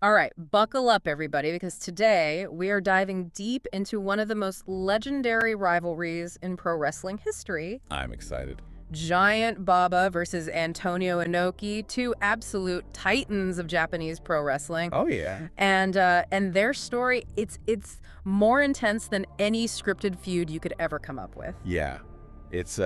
All right, buckle up, everybody, because today we are diving deep into one of the most legendary rivalries in pro wrestling history. I'm excited. Giant Baba versus Antonio Inoki, two absolute titans of Japanese pro wrestling. Oh yeah. And their story, it's more intense than any scripted feud you could ever come up with. Yeah. It's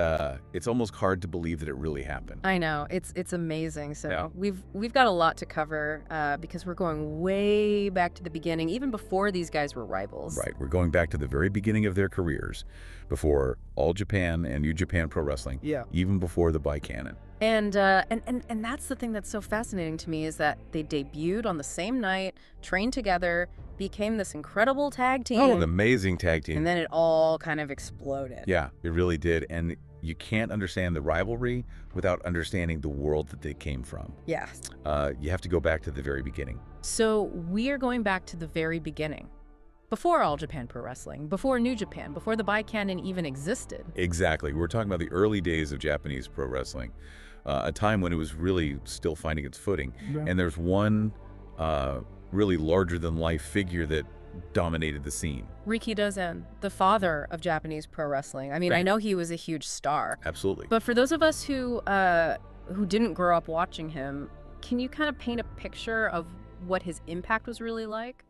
almost hard to believe that it really happened. I know, it's amazing. Yeah. So we've got a lot to cover because we're going way back to the beginning, even before these guys were rivals. Right. We're going back to the very beginning of their careers, before All Japan and New Japan Pro Wrestling. Yeah. Even before the Bi-Canon. And that's the thing that's so fascinating to me is that they debuted on the same night, trained together, became this incredible tag team. Oh, an amazing tag team. And then it all kind of exploded. Yeah, it really did. And you can't understand the rivalry without understanding the world that they came from. Yeah. You have to go back to the very beginning. So we are going back to the very beginning. Before All Japan Pro Wrestling, before New Japan, before the Bi-Canon even existed. Exactly. We're talking about the early days of Japanese pro wrestling, a time when it was really still finding its footing. Yeah. And there's one really larger-than-life figure that dominated the scene. Rikidozen, the father of Japanese pro wrestling. I mean, I know he was a huge star. Absolutely. But for those of us who didn't grow up watching him, can you kind of paint a picture of what his impact was really like?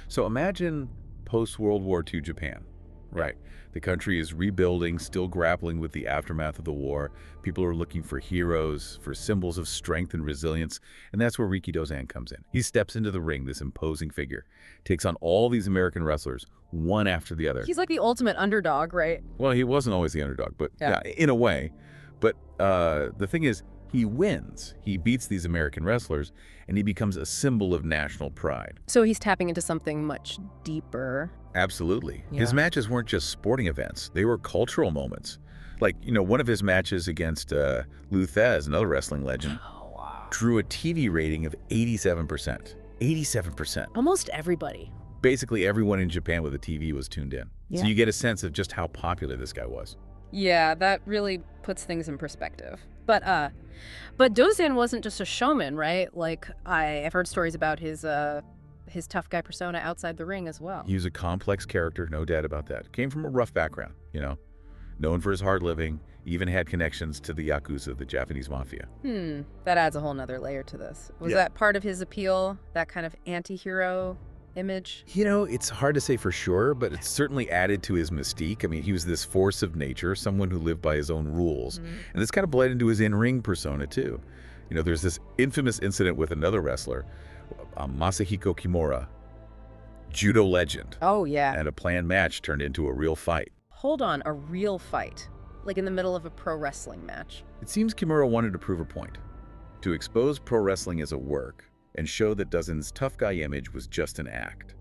So imagine post-World War II Japan. Right. The country is rebuilding, still grappling with the aftermath of the war. People are looking for heroes, for symbols of strength and resilience, and that's where Rikidozen comes in. He steps into the ring, this imposing figure, takes on all these American wrestlers, one after the other. He's like the ultimate underdog, right? Well, he wasn't always the underdog, but yeah, in a way. But the thing is, he wins. He beats these American wrestlers, and he becomes a symbol of national pride. So he's tapping into something much deeper. Absolutely. Yeah. His matches weren't just sporting events. They were cultural moments. Like, one of his matches against Lou Thesz, another wrestling legend, drew a TV rating of 87%. 87%. Almost everybody. Basically, everyone in Japan with a TV was tuned in. Yeah. So you get a sense of just how popular this guy was. Yeah, that really puts things in perspective. But Dozen wasn't just a showman, right? Like, I've heard stories about his tough guy persona outside the ring as well. He was a complex character, no doubt about that. Came from a rough background, known for his hard living, even had connections to the Yakuza, the Japanese mafia. That adds a whole nother layer to this. Was that part of his appeal, that kind of anti-hero image? It's hard to say for sure, but it's certainly added to his mystique. I mean, he was this force of nature, someone who lived by his own rules. And this kind of bled into his in-ring persona, too. There's this infamous incident with another wrestler, Masahiko Kimura, judo legend. Oh, yeah. And a planned match turned into a real fight. Hold on, a real fight? Like in the middle of a pro wrestling match? It seems Kimura wanted to prove a point, to expose pro wrestling as a work and show that Dozen's tough guy image was just an act.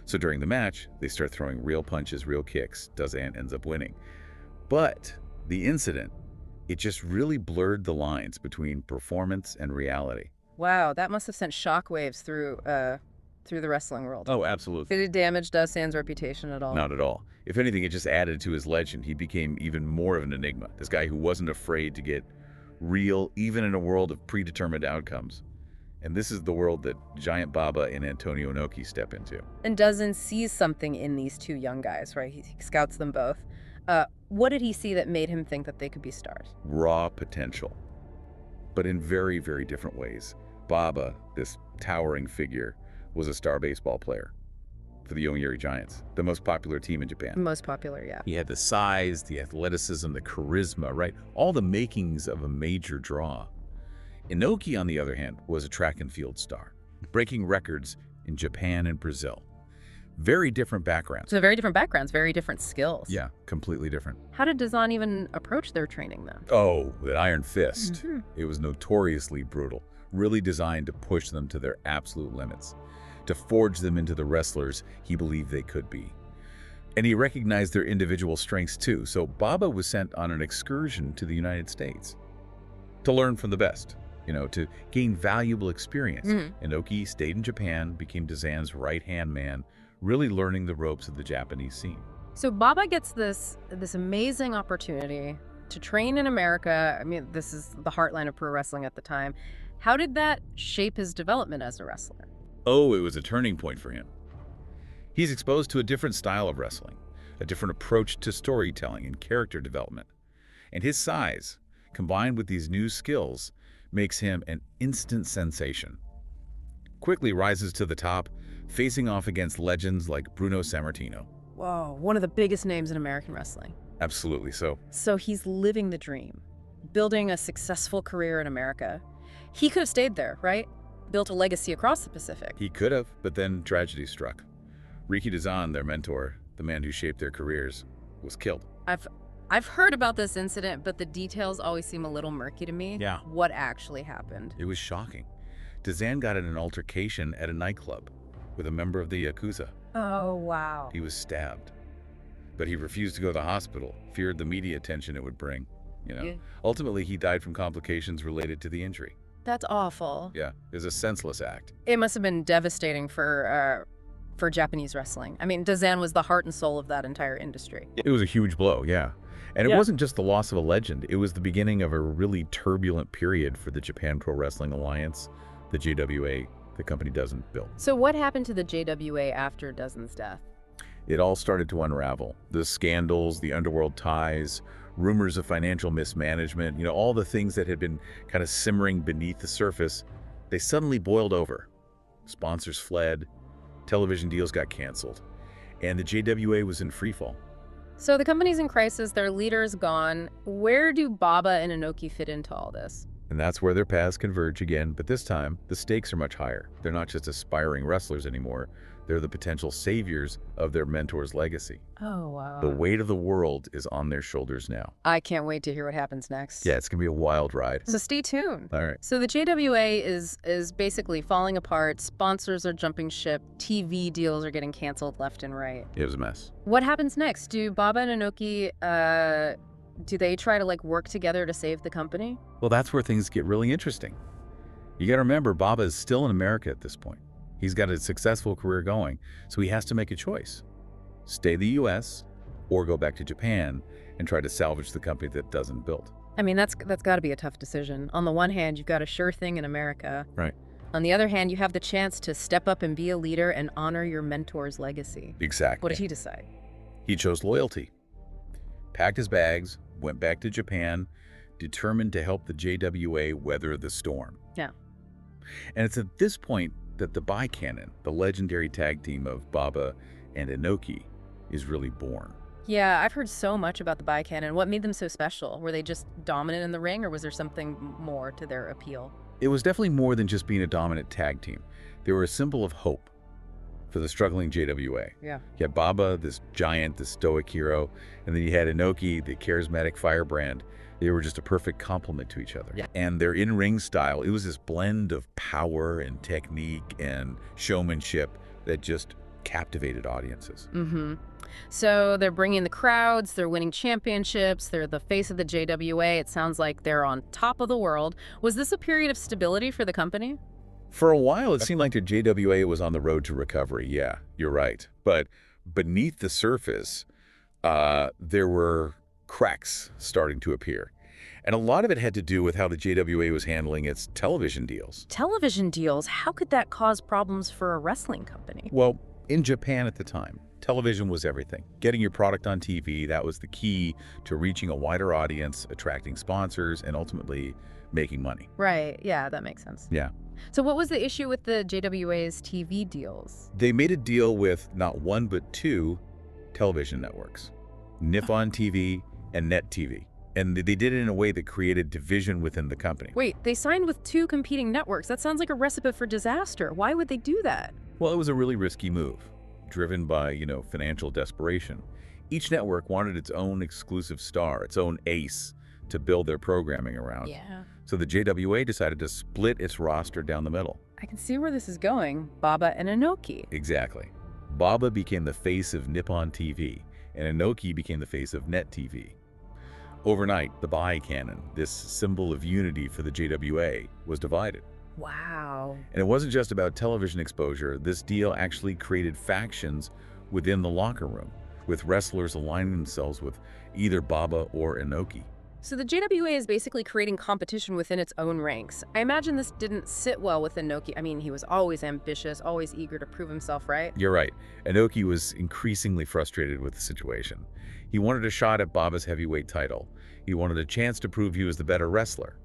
So during the match, they start throwing real punches, real kicks. Dozen ends up winning. But the incident, it just really blurred the lines between performance and reality. Wow, that must have sent shockwaves through the wrestling world. Oh, absolutely. Did it damage Dozen's reputation at all? Not at all. If anything, it just added to his legend. He became even more of an enigma. This guy who wasn't afraid to get real, even in a world of predetermined outcomes. And this is the world that Giant Baba and Antonio Inoki step into. And Dozen sees something in these two young guys, right? He scouts them both. What did he see that made him think that they could be stars? Raw potential, but in very, very different ways. Baba, this towering figure, was a star baseball player for the Yomiuri Giants, the most popular team in Japan. Most popular, yeah. He had the size, the athleticism, the charisma, right? All the makings of a major draw. Inoki, on the other hand, was a track and field star, breaking records in Japan and Brazil. Very different backgrounds. So very different backgrounds, very different skills. Yeah, completely different. How did Dozen even approach their training, though? Oh, the iron fist. It was notoriously brutal, really designed to push them to their absolute limits, to forge them into the wrestlers he believed they could be. And he recognized their individual strengths too, so Baba was sent on an excursion to the United States to learn from the best, to gain valuable experience. Inoki stayed in Japan, became Dozen's right-hand man, really learning the ropes of the Japanese scene. So Baba gets this amazing opportunity to train in America. I mean, this is the heartland of pro wrestling at the time. How did that shape his development as a wrestler? Oh, it was a turning point for him. He's exposed to a different style of wrestling, a different approach to storytelling and character development. And his size, combined with these new skills, makes him an instant sensation. Quickly rises to the top, facing off against legends like Bruno Sammartino. Whoa, one of the biggest names in American wrestling. Absolutely so. So he's living the dream, building a successful career in America. He could have stayed there, right? Built a legacy across the Pacific. He could have, but then tragedy struck. Riki Dazan, their mentor, the man who shaped their careers, was killed. I've heard about this incident, but the details always seem a little murky to me. Yeah. What actually happened? It was shocking. Dazan got in an altercation at a nightclub with a member of the Yakuza. Oh, wow. He was stabbed. But he refused to go to the hospital, feared the media attention it would bring. Yeah. Ultimately, he died from complications related to the injury. That's awful. Yeah, it was a senseless act. It must have been devastating for Japanese wrestling. I mean, Dazan was the heart and soul of that entire industry. It was a huge blow, yeah. And it wasn't just the loss of a legend. It was the beginning of a really turbulent period for the Japan Pro Wrestling Alliance, the JWA, the company doesn't build. So what happened to the JWA after Dazan's death? It all started to unravel. The scandals, the underworld ties, rumors of financial mismanagement, all the things that had been kind of simmering beneath the surface, they suddenly boiled over. Sponsors fled, television deals got canceled, and the JWA was in freefall. So the company's in crisis, their leader's gone. Where do Baba and Inoki fit into all this? And that's where their paths converge again, but this time, the stakes are much higher. They're not just aspiring wrestlers anymore. They're the potential saviors of their mentor's legacy. Oh, wow. The weight of the world is on their shoulders now. I can't wait to hear what happens next. Yeah, it's going to be a wild ride. So stay tuned. All right. So the JWA is basically falling apart. Sponsors are jumping ship. TV deals are getting canceled left and right. It was a mess. What happens next? Do Baba and Inoki, do they try to work together to save the company? Well, that's where things get really interesting. You got to remember, Baba is still in America at this point. He's got a successful career going, so he has to make a choice. Stay the U.S. or go back to Japan and try to salvage the company that doesn't build. I mean, that's got to be a tough decision. On the one hand, you've got a sure thing in America. Right. On the other hand, you have the chance to step up and be a leader and honor your mentor's legacy. Exactly. What did he decide? He chose loyalty. Packed his bags, went back to Japan, determined to help the JWA weather the storm. Yeah. And it's at this point that the Bi-Canon, the legendary tag team of Baba and Inoki, is really born. Yeah, I've heard so much about the Bi-Canon. What made them so special? Were they just dominant in the ring, or was there something more to their appeal? It was definitely more than just being a dominant tag team. They were a symbol of hope for the struggling JWA. Yeah. You had Baba, this giant, this stoic hero, and then you had Inoki, the charismatic firebrand. They were just a perfect complement to each other. Yeah. And their in-ring style, it was this blend of power and technique and showmanship that just captivated audiences. Mm-hmm. So they're bringing the crowds, they're winning championships, they're the face of the JWA. It sounds like they're on top of the world. Was this a period of stability for the company? For a while, it seemed like the JWA was on the road to recovery. Yeah, you're right. But beneath the surface, there were cracks starting to appear. And a lot of it had to do with how the JWA was handling its television deals. Television deals? How could that cause problems for a wrestling company? Well, in Japan at the time, television was everything. Getting your product on TV, that was the key to reaching a wider audience, attracting sponsors, and ultimately making money. Right, yeah, that makes sense. Yeah. So what was the issue with the JWA's TV deals? They made a deal with not one but two television networks, Nippon TV and Net TV. And they did it in a way that created division within the company. Wait, they signed with two competing networks. That sounds like a recipe for disaster. Why would they do that? Well, it was a really risky move, driven by, financial desperation. Each network wanted its own exclusive star, its own ace to build their programming around. Yeah. So the JWA decided to split its roster down the middle. I can see where this is going. Baba and Inoki. Exactly. Baba became the face of Nippon TV, and Inoki became the face of Net TV. Overnight, the Bi-Canon, this symbol of unity for the JWA, was divided. Wow. And it wasn't just about television exposure. This deal actually created factions within the locker room, with wrestlers aligning themselves with either Baba or Inoki. So the JWA is basically creating competition within its own ranks. I imagine this didn't sit well with Inoki. I mean, he was always ambitious, always eager to prove himself, right? You're right. Inoki was increasingly frustrated with the situation. He wanted a shot at Baba's heavyweight title. He wanted a chance to prove he was the better wrestler.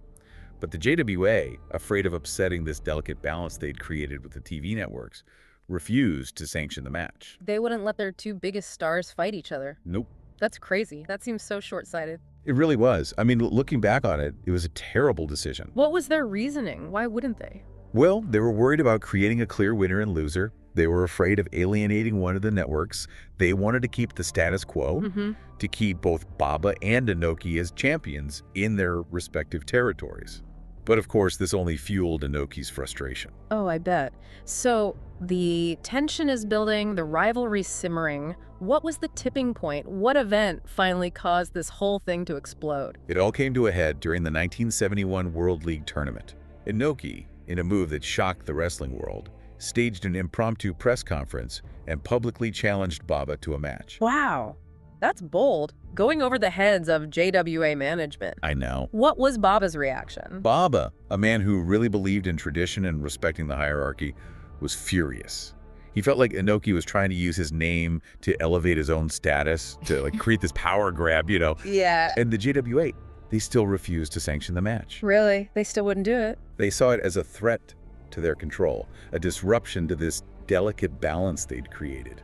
But the JWA, afraid of upsetting this delicate balance they'd created with the TV networks, refused to sanction the match. They wouldn't let their two biggest stars fight each other. Nope. That's crazy. That seems so short-sighted. It really was. I mean, looking back on it, it was a terrible decision. What was their reasoning? Why wouldn't they? Well, they were worried about creating a clear winner and loser. They were afraid of alienating one of the networks. They wanted to keep the status quo, to keep both Baba and Inoki as champions in their respective territories. But of course, this only fueled Inoki's frustration. Oh, I bet. So the tension is building, the rivalry simmering. What was the tipping point? What event finally caused this whole thing to explode? It all came to a head during the 1971 World League Tournament. Inoki, in a move that shocked the wrestling world, staged an impromptu press conference and publicly challenged Baba to a match. Wow, that's bold. Going over the heads of JWA management. I know. What was Baba's reaction? Baba, a man who really believed in tradition and respecting the hierarchy, was furious. He felt like Inoki was trying to use his name to elevate his own status, to create this power grab, Yeah. And the JWA, they still refused to sanction the match. Really? They still wouldn't do it? They saw it as a threat to their control, a disruption to this delicate balance they'd created.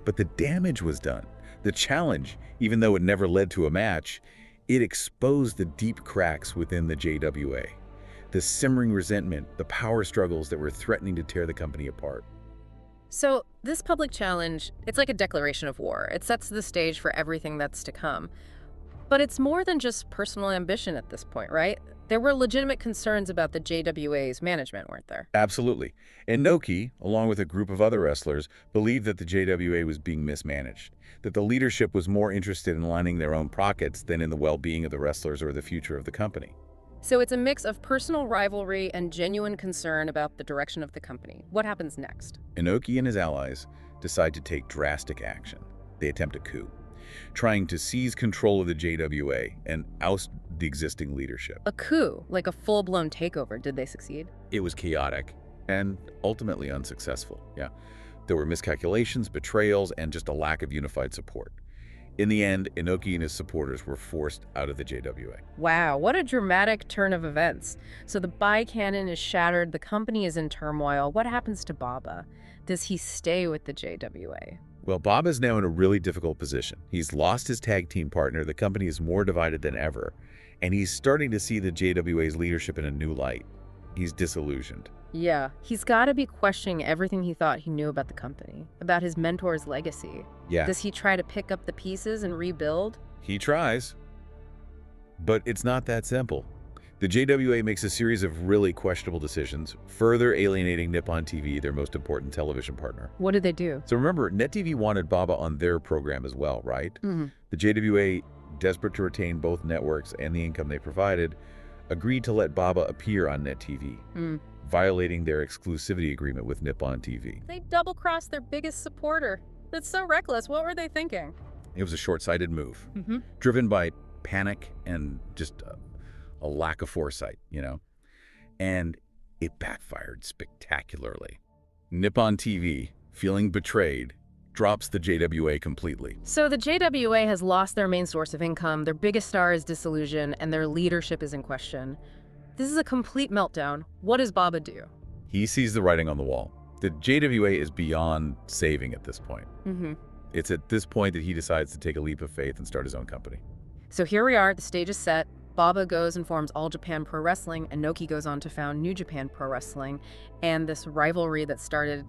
But the damage was done. The challenge, even though it never led to a match, it exposed the deep cracks within the JWA, the simmering resentment, the power struggles that were threatening to tear the company apart. So this public challenge, it's like a declaration of war. It sets the stage for everything that's to come. But it's more than just personal ambition at this point, right? There were legitimate concerns about the JWA's management, weren't there? Absolutely. Inoki, along with a group of other wrestlers, believed that the JWA was being mismanaged, that the leadership was more interested in lining their own pockets than in the well-being of the wrestlers or the future of the company. So it's a mix of personal rivalry and genuine concern about the direction of the company. What happens next? Inoki and his allies decide to take drastic action. They attempt a coup, trying to seize control of the JWA and oust the existing leadership. A coup, like a full-blown takeover. Did they succeed? It was chaotic and ultimately unsuccessful, yeah. There were miscalculations, betrayals, and just a lack of unified support. In the end, Inoki and his supporters were forced out of the JWA. Wow, what a dramatic turn of events. So the canon is shattered, the company is in turmoil. What happens to Baba? Does he stay with the JWA? Well, Bob is now in a really difficult position. He's lost his tag team partner, the company is more divided than ever, and he's starting to see the JWA's leadership in a new light. He's disillusioned. Yeah, he's got to be questioning everything he thought he knew about the company, about his mentor's legacy. Yeah. Does he try to pick up the pieces and rebuild? He tries. But it's not that simple. The JWA makes a series of really questionable decisions, further alienating Nippon TV, their most important television partner. What did they do? So remember, NetTV wanted Baba on their program as well, right? The JWA, desperate to retain both networks and the income they provided, agreed to let Baba appear on NetTV, violating their exclusivity agreement with Nippon TV. They double-crossed their biggest supporter. That's so reckless. What were they thinking? It was a short-sighted move, driven by panic and just a lack of foresight, and it backfired spectacularly. Nippon TV, feeling betrayed, drops the JWA completely. So the JWA has lost their main source of income, their biggest star is disillusioned, and their leadership is in question. This is a complete meltdown. What does Baba do? He sees the writing on the wall. The JWA is beyond saving at this point. It's at this point that he decides to take a leap of faith and start his own company. So here we are, the stage is set. Baba goes and forms All Japan Pro Wrestling, and Inoki goes on to found New Japan Pro Wrestling. And this rivalry that started,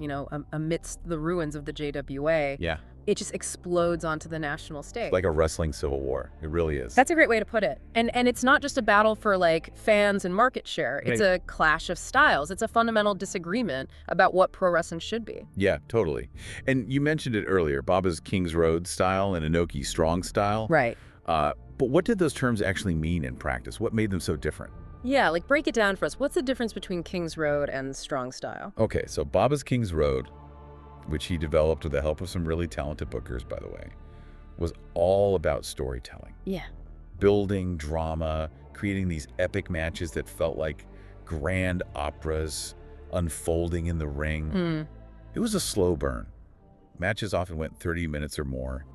amidst the ruins of the JWA, it just explodes onto the national stage. It's like a wrestling civil war. It really is. That's a great way to put it. And it's not just a battle for, fans and market share. It's a clash of styles. It's a fundamental disagreement about what pro wrestling should be. Yeah, totally. And you mentioned it earlier, Baba's King's Road style and Inoki's Strong style. Right. But what did those terms actually mean in practice? What made them so different? Yeah, break it down for us. What's the difference between King's Road and Strong style? Okay, so Baba's King's Road, which he developed with the help of some really talented bookers, by the way, was all about storytelling. Yeah. building drama, creating these epic matches that felt like grand operas unfolding in the ring. Mm. It was a slow burn. Matches often went 30 minutes or more,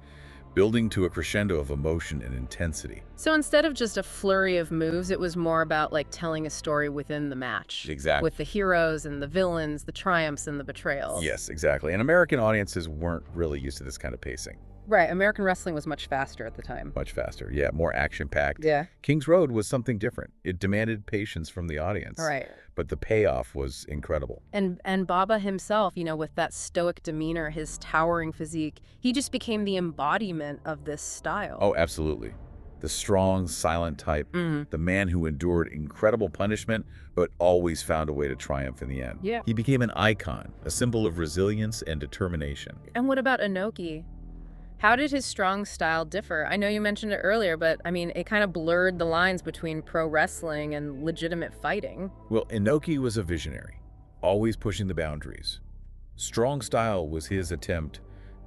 building to a crescendo of emotion and intensity. So instead of just a flurry of moves, it was more about like telling a story within the match. Exactly. With the heroes and the villains, the triumphs and the betrayals. Yes, exactly. And American audiences weren't really used to this kind of pacing. Right, American wrestling was much faster at the time. Much faster. Yeah, more action-packed. Yeah. King's Road was something different. It demanded patience from the audience. Right. But the payoff was incredible. And Baba himself, with that stoic demeanor, his towering physique, he just became the embodiment of this style. Oh, absolutely. The strong, silent type, the man who endured incredible punishment, but always found a way to triumph in the end. Yeah. He became an icon, a symbol of resilience and determination. And what about Inoki? How did his strong style differ? I know you mentioned it earlier, but it kind of blurred the lines between pro wrestling and legitimate fighting. Well, Inoki was a visionary, always pushing the boundaries. Strong style was his attempt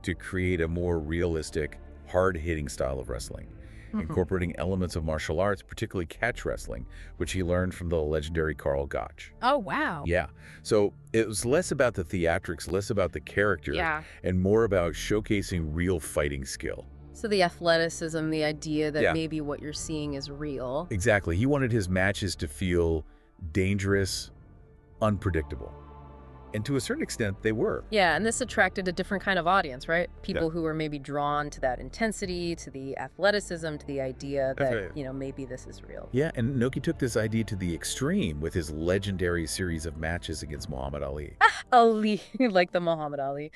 to create a more realistic, hard-hitting style of wrestling, incorporating elements of martial arts, particularly catch wrestling, which he learned from the legendary Karl Gotch. Oh, wow. Yeah. So it was less about the theatrics, less about the character, Yeah. and more about showcasing real fighting skill. So the athleticism, the idea that Yeah. maybe what you're seeing is real. Exactly. He wanted his matches to feel dangerous, unpredictable. And to a certain extent, they were. Yeah, and this attracted a different kind of audience, right? People Yeah. who were maybe drawn to that intensity, to the athleticism, to the idea That's that, right. maybe this is real. Yeah, and Inoki took this idea to the extreme with his legendary series of matches against Muhammad Ali. Ali, like the Muhammad Ali.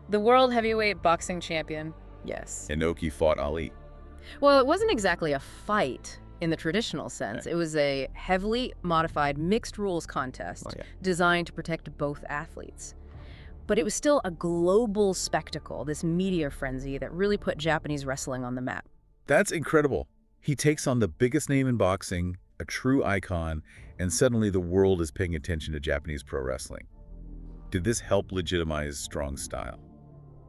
The world heavyweight boxing champion. Yes. Inoki fought Ali. Well, it wasn't exactly a fight in the traditional sense. Right. It was a heavily modified mixed rules contest Oh, yeah. designed to protect both athletes. But it was still a global spectacle, this media frenzy that really put Japanese wrestling on the map. That's incredible. He takes on the biggest name in boxing, a true icon, and suddenly the world is paying attention to Japanese pro wrestling. Did this help legitimize strong style?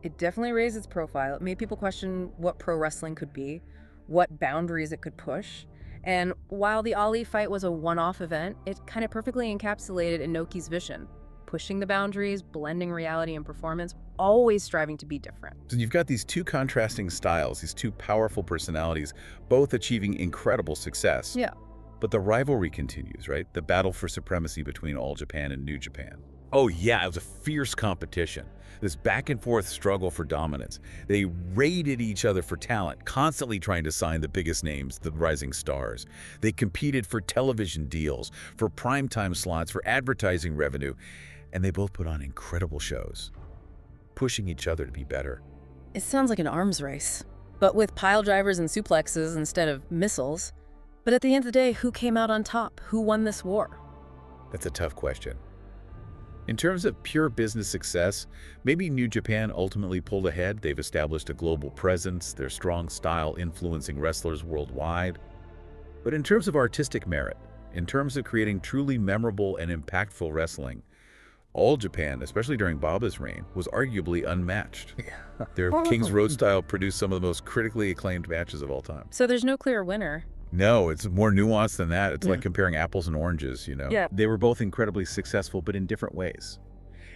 It definitely raised its profile. It made people question what pro wrestling could be, what boundaries it could push. And while the Ali fight was a one-off event, it kind of perfectly encapsulated Inoki's vision, pushing the boundaries, blending reality and performance, always striving to be different. So you've got these two contrasting styles, these two powerful personalities, both achieving incredible success. Yeah. But the rivalry continues, right? The battle for supremacy between All Japan and New Japan. Oh yeah, it was a fierce competition. This back and forth struggle for dominance. They raided each other for talent, constantly trying to sign the biggest names, the rising stars. They competed for television deals, for primetime slots, for advertising revenue, and they both put on incredible shows, pushing each other to be better. It sounds like an arms race, but with pile drivers and suplexes instead of missiles. But at the end of the day, who came out on top? Who won this war? That's a tough question. In terms of pure business success, maybe New Japan ultimately pulled ahead. They've established a global presence, their strong style influencing wrestlers worldwide. But in terms of artistic merit, in terms of creating truly memorable and impactful wrestling, All Japan, especially during Baba's reign, was arguably unmatched. Their King's Road style produced some of the most critically acclaimed matches of all time. So there's no clear winner. No, it's more nuanced than that. It's Yeah. like comparing apples and oranges, Yeah. They were both incredibly successful, but in different ways.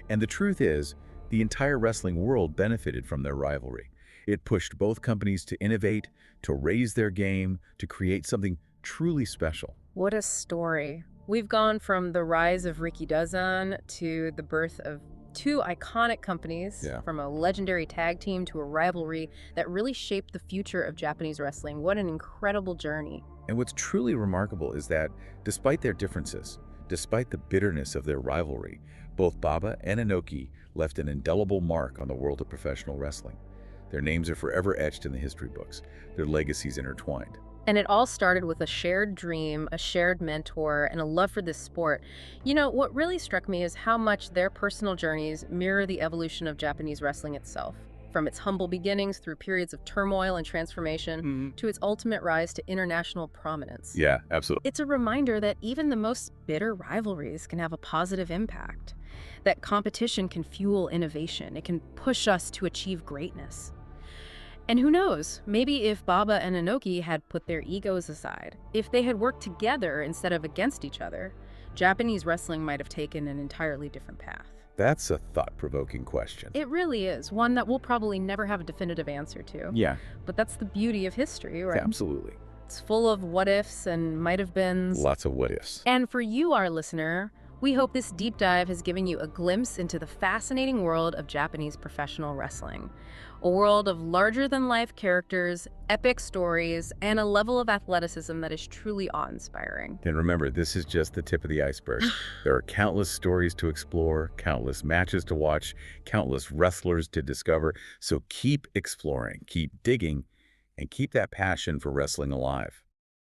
And the truth is, the entire wrestling world benefited from their rivalry. It pushed both companies to innovate, to raise their game, to create something truly special. What a story. We've gone from the rise of Rikidozan to the birth of two iconic companies, Yeah. from a legendary tag team to a rivalry that really shaped the future of Japanese wrestling. What an incredible journey. And what's truly remarkable is that, despite their differences, despite the bitterness of their rivalry, both Baba and Inoki left an indelible mark on the world of professional wrestling. Their names are forever etched in the history books, their legacies intertwined. And it all started with a shared dream, a shared mentor, and a love for this sport. What really struck me is how much their personal journeys mirror the evolution of Japanese wrestling itself. From its humble beginnings through periods of turmoil and transformation to its ultimate rise to international prominence. Yeah, absolutely. It's a reminder that even the most bitter rivalries can have a positive impact, that competition can fuel innovation, it can push us to achieve greatness. And who knows, maybe if Baba and Inoki had put their egos aside, if they had worked together instead of against each other, Japanese wrestling might have taken an entirely different path. That's a thought-provoking question. It really is, one that we'll probably never have a definitive answer to. Yeah, But that's the beauty of history, right? absolutely. It's full of what-ifs and might-have-beens. Lots of what-ifs. And for you, our listener, we hope this deep dive has given you a glimpse into the fascinating world of Japanese professional wrestling. A world of larger-than-life characters, epic stories, and a level of athleticism that is truly awe-inspiring. And remember, this is just the tip of the iceberg. There are countless stories to explore, countless matches to watch, countless wrestlers to discover. So keep exploring, keep digging, and keep that passion for wrestling alive.